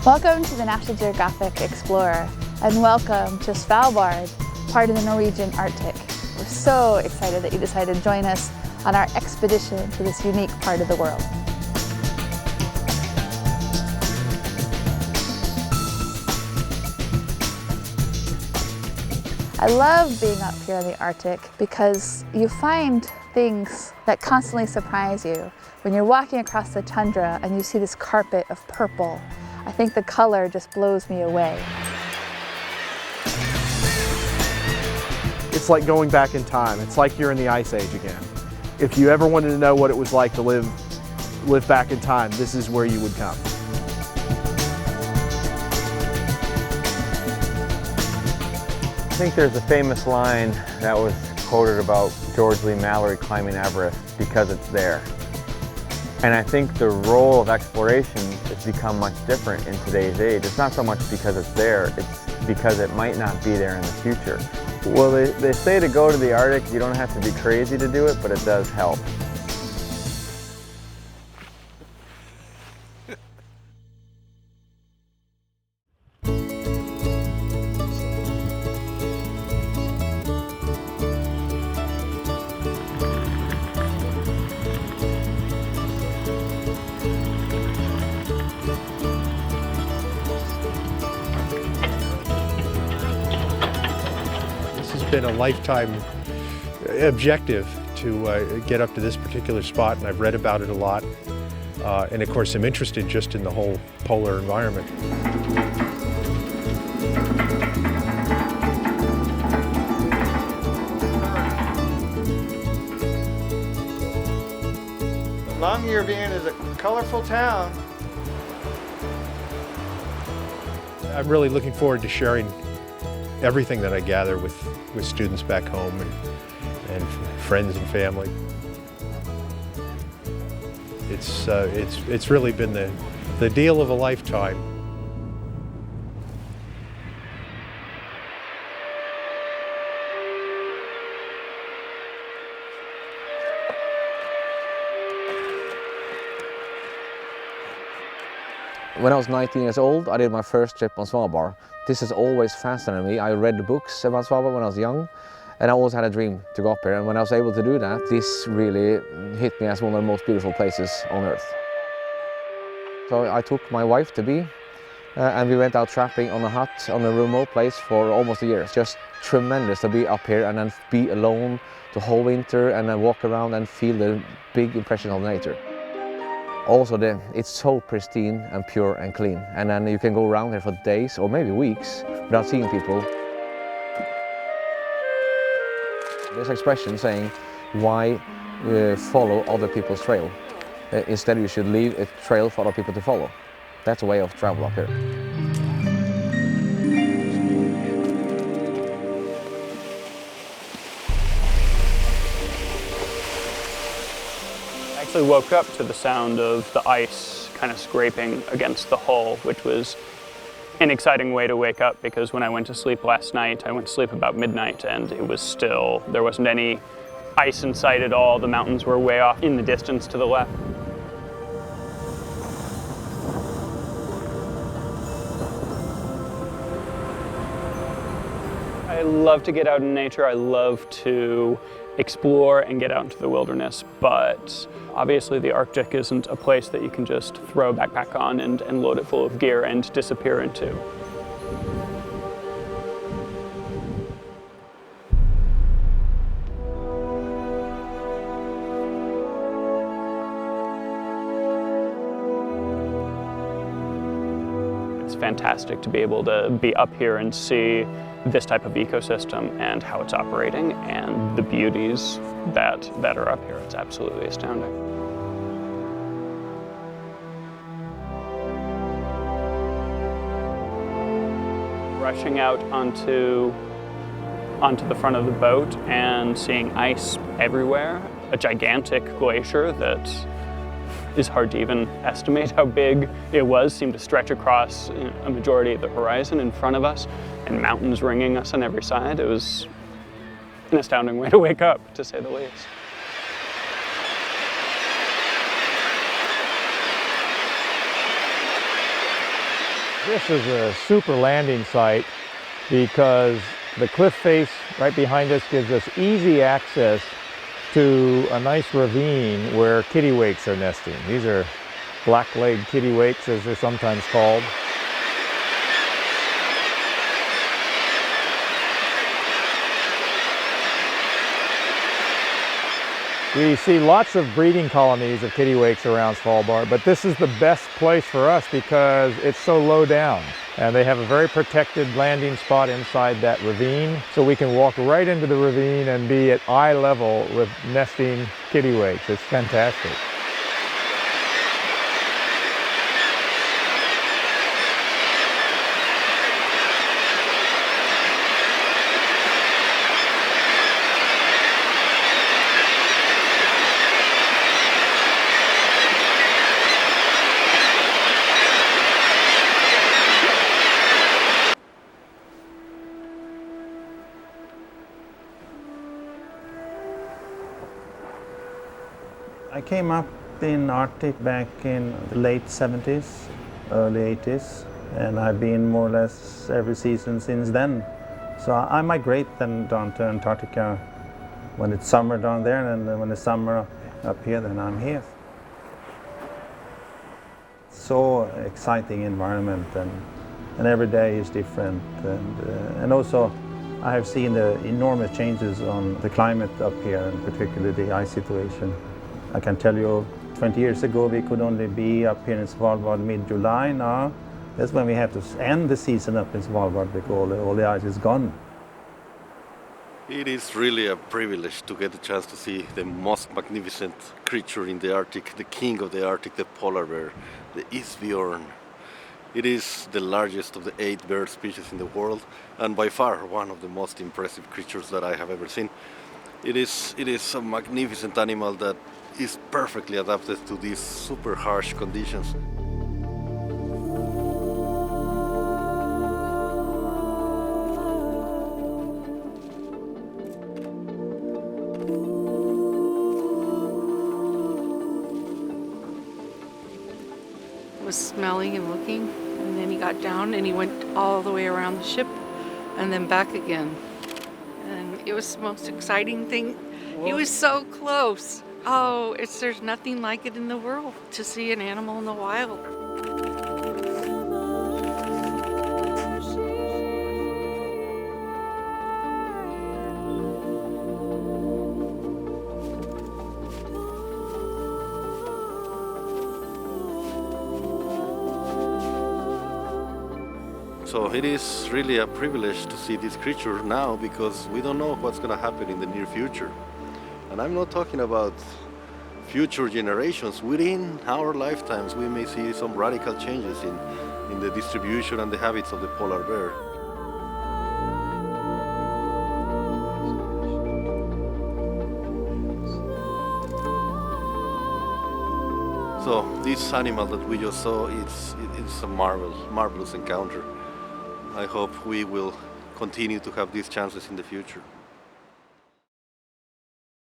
Welcome to the National Geographic Explorer, and welcome to Svalbard, part of the Norwegian Arctic. We're so excited that you decided to join us on our expedition to this unique part of the world. I love being up here in the Arctic because you find things that constantly surprise you. When you're walking across the tundra and you see this carpet of purple, I think the color just blows me away. It's like going back in time. It's like you're in the Ice Age again. If you ever wanted to know what it was like to live back in time, this is where you would come. I think there's a famous line that was quoted about George Lee Mallory climbing Everest because it's there. And I think the role of exploration has become much different in today's age. It's not so much because it's there, it's because it might not be there in the future. Well, they say to go to the Arctic, you don't have to be crazy to do it, but it does help. It's been a lifetime objective to get up to this particular spot, and I've read about it a lot. And of course, I'm interested just in the whole polar environment. Longyearbyen is a colorful town. I'm really looking forward to sharing everything that I gather with students back home and friends and family. It's really been the deal of a lifetime. When I was 19 years old, I did my first trip on Svalbard. This has always fascinated me. I read the books about Svalbard when I was young, and I always had a dream to go up here. And when I was able to do that, this really hit me as one of the most beautiful places on Earth. So I took my wife to be, and we went out trapping on a hut on a remote place for almost a year. It's just tremendous to be up here and then be alone the whole winter and then walk around and feel the big impression of nature. Also, it's so pristine and pure and clean, and then you can go around here for days or maybe weeks without seeing people. There's an expression saying, why follow other people's trail? Instead, you should leave a trail for other people to follow. That's a way of travel up here. I actually woke up to the sound of the ice kind of scraping against the hull, which was an exciting way to wake up, because when I went to sleep last night, I went to sleep about midnight and it was still, there wasn't any ice in sight at all. The mountains were way off in the distance to the left. I love to get out in nature. I love to explore and get out into the wilderness, but obviously the Arctic isn't a place that you can just throw a backpack on and load it full of gear and disappear into. It's fantastic to be able to be up here and see this type of ecosystem and how it's operating and the beauties that are up here. It's absolutely astounding. Rushing out onto the front of the boat and seeing ice everywhere, a gigantic glacier that is hard to even estimate how big it was, seemed to stretch across a majority of the horizon in front of us, and mountains ringing us on every side. It was an astounding way to wake up, to say the least. This is a super landing site because the cliff face right behind us gives us easy access to a nice ravine where kittiwakes are nesting. These are black-legged kittiwakes, as they're sometimes called. We see lots of breeding colonies of kittiwakes around Svalbard, but this is the best place for us because it's so low down. And they have a very protected landing spot inside that ravine, so we can walk right into the ravine and be at eye level with nesting kittiwakes. It's fantastic. I came up in Arctic back in the late 70s, early 80s, and I've been more or less every season since then. So I migrate then down to Antarctica when it's summer down there, and then when it's summer up here, then I'm here. So exciting environment, and every day is different, and also I have seen the enormous changes on the climate up here, and particularly the ice situation. I can tell you, 20 years ago we could only be up here in Svalbard mid-July. Now that's when we have to end the season up in Svalbard because all the ice is gone. It is really a privilege to get the chance to see the most magnificent creature in the Arctic, the king of the Arctic, the polar bear, the isbjorn. It is the largest of the 8 bird species in the world, and by far one of the most impressive creatures that I have ever seen. It is a magnificent animal that is perfectly adapted to these super harsh conditions. Was smelling and looking, and then he got down and he went all the way around the ship and then back again. And it was the most exciting thing. He was so close. Oh, there's nothing like it in the world to see an animal in the wild. So it is really a privilege to see this creature now because we don't know what's going to happen in the near future. And I'm not talking about future generations. Within our lifetimes, we may see some radical changes in the distribution and the habits of the polar bear. So this animal that we just saw, it's a marvelous encounter. I hope we will continue to have these chances in the future.